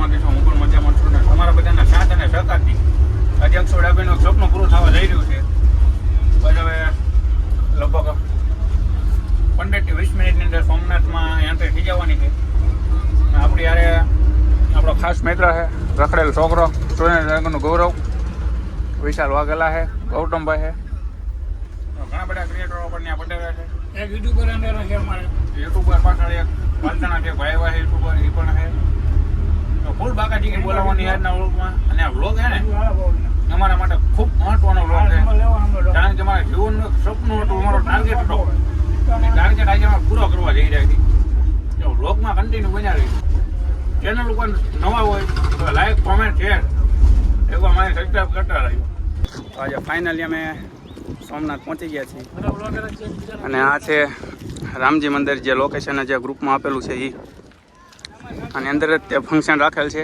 મજામાં છું, હું પણ મજામાં છું ને તમારા બધાના સાથ અને સહકારથી આજે 100 સપનું પૂરું થવા જઈ રહ્યું છે. બસ હવે લગભગ 15 થી 20 મિનિટની અંદર સોમનાથમાં એન્ટ્રી થઈ જવાની છે. આપણી યારે આપણો ખાસ મિત્ર છે, રખડેલ છોકરો, સુરેન્દ્રનગરનું ગૌરવ, વિશાલ વાઘેલા છે, ગૌતમભાઈ છે, ઘણા બધા ક્રિએટરો પણ ત્યાં પટેલા છે. એક યુટ્યુબર અંદર છે, અમારે યુટ્યુબર પાછળ એક વાલતાના છે ભાઈ વાહ યુટ્યુબર એ પણ છે. તો ફૂલ બાકાજી બોલાવવાની આજના વ્લોગમાં. અને આ વ્લોગ છે ને અમારા માટે ખૂબ મહત્વનો વ્લોગ છે, કારણ કે મારા જીવનનું સપનું હતું, અમારો ટાર્ગેટ હતો. ટાર્ગેટ આજે અમે પૂરો કરવા જઈ રહ્યા છીએ. તો વ્લોગમાં કન્ટિન્યુ બન્યા રહી. ચેનલ ઉપર નવા હોય તો લાઈક કોમેન્ટ શેર એવું અમારે સબસ્ક્રાઈબ કરતા રહ્યો. આજે ફાઇનલી અમે સોમનાથ પહોંચી ગયા છીએ અને આ છે રામજી મંદિર, જે લોકેશન જે ગ્રુપમાં આપેલું છે એ, અને અંદર જ તે ફંક્શન રાખેલ છે.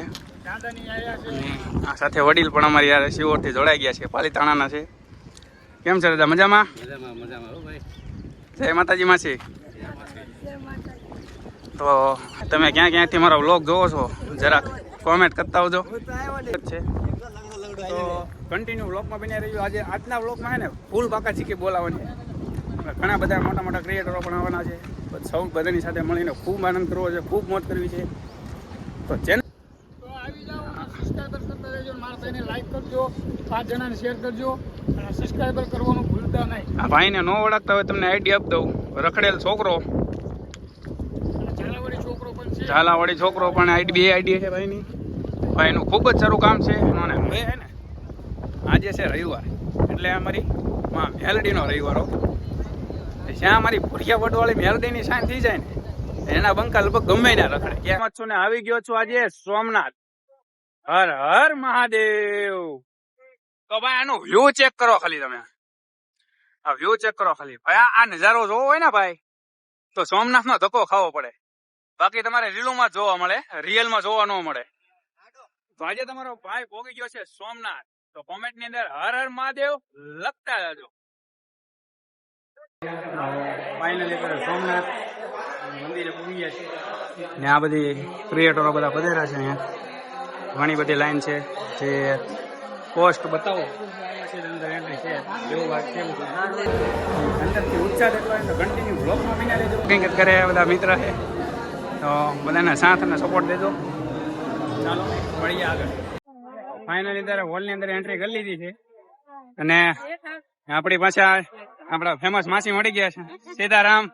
આ સાથે વડીલ પણ અમારી યાર શિવોરથી જોડાઈ ગયા છે, પાલીતાણાના છે. કેમ છે દાદા? મજામાં? જય માતાજી માસી. તો તમે ક્યાં ક્યાંથી મારો વ્લોગ જોવો છો જરાક કોમેન્ટ કરતા આવજો. તો કન્ટિન્યુ વ્લોગમાં બન્યા રહ્યું. આજના વ્લોગમાં છે ને ફૂલ બાકા ચીકી બોલાવવાની. ઘણા બધા મોટા મોટા ક્રિએટરો પણ આવવાના છે. સૌ બધાની સાથે મળીને ખૂબ આનંદ કરવો છે, ખૂબ મોજ કરવી છે. તો ચેનલ આવી જાઓ, સબસ્ક્રાઈબર કરતા રહેજો, મારા ભાઈને લાઈક કરજો, 5 જણાને શેર કરજો અને સબસ્ક્રાઈબર કરવાનું ભૂલતા નહીં. આ ભાઈને ન ઓળખતા હોય તમને આઈડી આપી દઉં. રખડેલ છોકરો, ઝાલાવાડી છોકરો પણ આઈડી છે ભાઈની. ભાઈનું ખૂબ જ સારું કામ છે. અને હવે છે ને આજે છે રવિવાર, એટલે અમારી મેલડીનો રવિવારો. જ્યાં અમારી ભૂરિયા વડવાળી મેલડીની સાઈન થઈ જાય ને એના બંકા લગભગ ગમે ના રખડે. ક્યાં છું ને આવી ગયો છું આજે સોમનાથ. હર હર મહાદેવ. તો ભાઈ આનો વ્યૂ ચેક કરો ખાલી. તમે આ વ્યૂ ચેક કરો ખાલી ભાઈ. આ નજારો જોવો હોય ને ભાઈ તો સોમનાથનો ધક્કો ખાવો પડે, બાકી તમારે રીલોમાં જોવા મળે, રિયલમાં જોવા ન મળે. તો આજે તમારો ભાઈ પહોંચી ગયો છે સોમનાથ. તો કોમેન્ટ ની અંદર હર હર મહાદેવ લખતા જાજો. ફાઇનલી સોમનાથ મંદિરે પહોંચી ગયા છે ને આ બધી ક્રિએટરો બધા પધાર્યા છે. અહીંયા ઘણી બધી લાઈન છે. જે પોસ્ટ બતાવો અંદર એન્ટ્રી છે એવું વાત કેવું છે અંદરથી ઉચ્ચાર એટલો તો કન્ટિન્યુ બ્લોગમાં બિના રહેજો. કંઈક કરે બધા મિત્ર છે તો બધાને સાથ અને સપોર્ટ દેજો. ચાલો મળીએ આગળ. ફાઇનલી ત્યારે હોલની અંદર એન્ટ્રી કરી લીધી છે અને આપણી પાસે આપણા ફેમસ માસી મળી ગયા છે. સીતારામ.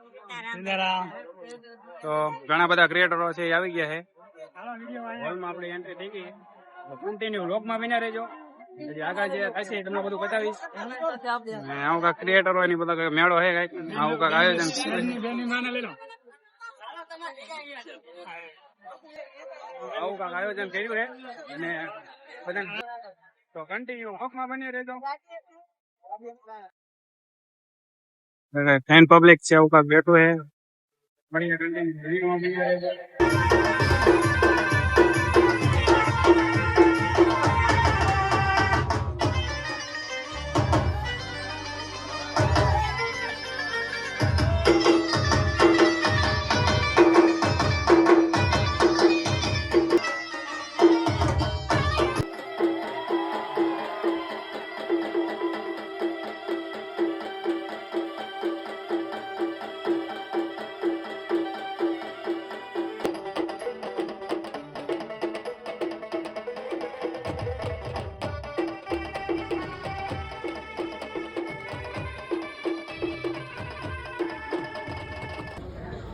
તો ઘણા બધા ક્રિએટરો છે એ આવી ગયા છે. હોલમાં આપણી એન્ટ્રી થઈ ગઈ. કન્ટિન્યુ વ્લોગમાં બિના રહેજો. આગળ જે થશે તમને બધું બતાવીશ. આવું કાંઈક ક્રિએટરો એની બધા મેળો છે, કાંઈક આવું કાંઈક આયોજન. આવું કાંઈક આયોજન કર્યું છે અને બધા તો કન્ટિન્યુ વ્લોગમાં બની રહેજો. ફેન પબ્લિક છે, આવું કાંઈક બેઠું છે. મળીને કન્ટિન્યુ બની રહેજો.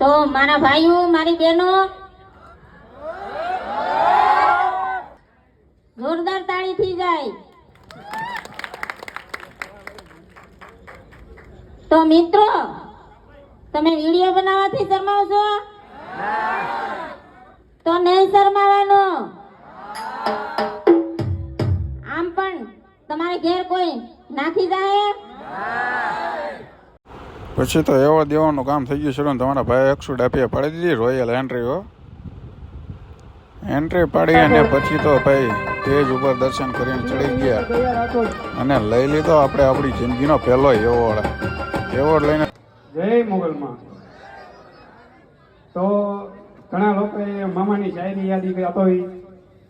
તો મારા ભાઈઓ, મારી બહેનો, જોરદાર તાળી થઈ જાય. તો મિત્રો, તમે વિડીયો બનાવવાથી શરમાવ છો તો નહીં શરમાવાનું. આમ પણ તમારે ઘેર કોઈ નાખી જાય પછી તો એવો દેવાનું કામ થઈ ગયું છે. તમારા ભાઈ 100 ડાપીએ પાડી દીધી રોયલ એન્ટ્રી. હો એન્ટ્રી પાડી અને પછી તો ભાઈ સ્ટેજ ઉપર દર્શન કરીને ચડી ગયા અને લઈ લીધો આપણે આપણી જિંદગીનો પહેલો એવોર્ડ લઈને. જય મોગલમાં. તો ઘણા લોકોએ મામાની શાયરી યાદી આપી,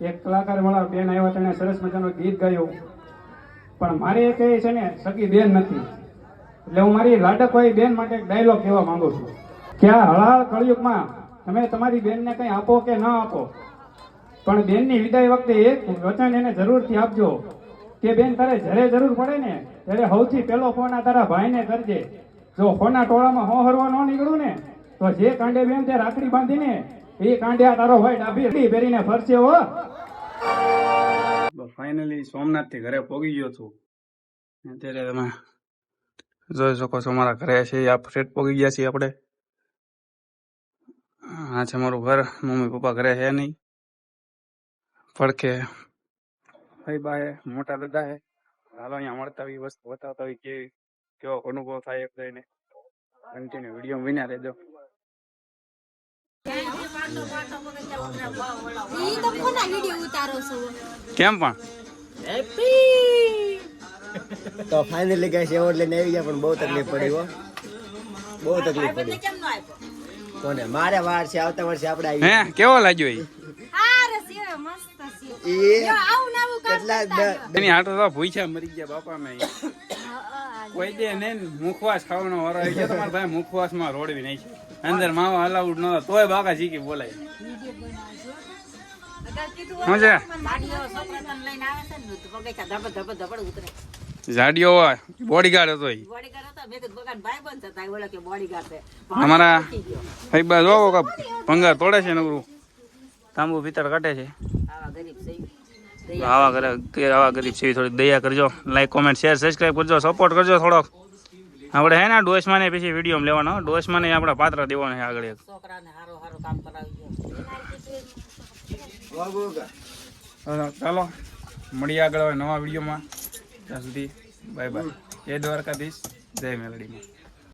એક કલાકાર વાળા બેન આવ્યા તેને સરસ મજાનું ગીત ગાયું, પણ મારી એક એ છે ને સગી બેન નથી, એટલે હું મારી લાડકવાઈ બેન માટે એક ડાયલોગ કહેવા માંગુ છું કે આ હળાહળ કળિયુગમાં તમે તમારી બેનને કંઈ આપો કે ન આપો, પણ બેનની વિદાય વખતે એક વચન એને જરૂરથી આપજો કે બેન તારે જ્યારે જરૂર પડે ને ત્યારે સૌથી પહેલો ફોન આ તારા ભાઈને કરજે. જો ફોના ટોળામાં હોહરવા ન નીકળું ને તો જે કાંડે બેન તે રાખડી બાંધીને એ કાંડે આ તારો ભાઈ ડાભી પહેરીને ફરશે હો. ફાઇનલી સોમનાથ થી ઘરે પહોંચી ગયો છું. અત્યારે તમે જોઈ શકો છો મારા ઘરે છે આ ફ્રેટ પહોંચી ગયા છીએ આપણે. આ છે મારું ઘર. મમ્મી પપ્પા ઘરે છે નહીં. પડખે ભાઈ બા હે, મોટા દાદા હે. હાલો અહીંયા મળતા આવી વસ્તુ બતાવતા હોય કેવો અનુભવ થાય એક થઈને કન્ટિન્યુ વિડીયો વિના રહેજો. કેમ પણ તો ફાઇનલી ગાઈસ એવોર્ડ લઈને આવી ગયા, પણ બહુ તકલીફ પડી હો, બહુ તકલીફ પડી. કોને? મારે વાર છે, આવતા વર્ષે આપણે આવી. હે કેવો લાગ્યો એની હાટો તો ભૂખ્યા મરી ગયા બાપા મેં. કોઈ દે ને મુખવાસ ખાવાનો વારો આવી ગયો. તમારા ભાઈ મુખવાસ માં રોડવી નહીં છે, અંદર માવા અલાઉડ ન તોય બાકા શીખી બોલાય. શું છે જાડિયો હોય બોડીગાર્ડ હતો અમારા ભાઈ બા જોવો કે ભંગાર તોડે છે નકરું તાંબુ પિત્તળ કાઢે છે. આવા ગરીબ છે થોડી દયા કરજો. લાઈક કોમેન્ટ શેર સબસ્ક્રાઈબ કરજો, સપોર્ટ કરજો થોડોક. આપણે હે ને ડોસમાં ને પછી વિડીયો લેવાનો, ડોસમાં ને આપણા પાત્ર દેવાનો છે આગળ. ચાલો મળીએ આગળ નવા વિડીયોમાં. ત્યાં સુધી બાય બાય. જય દ્વારકાધીશ, જય મેલડીમાં.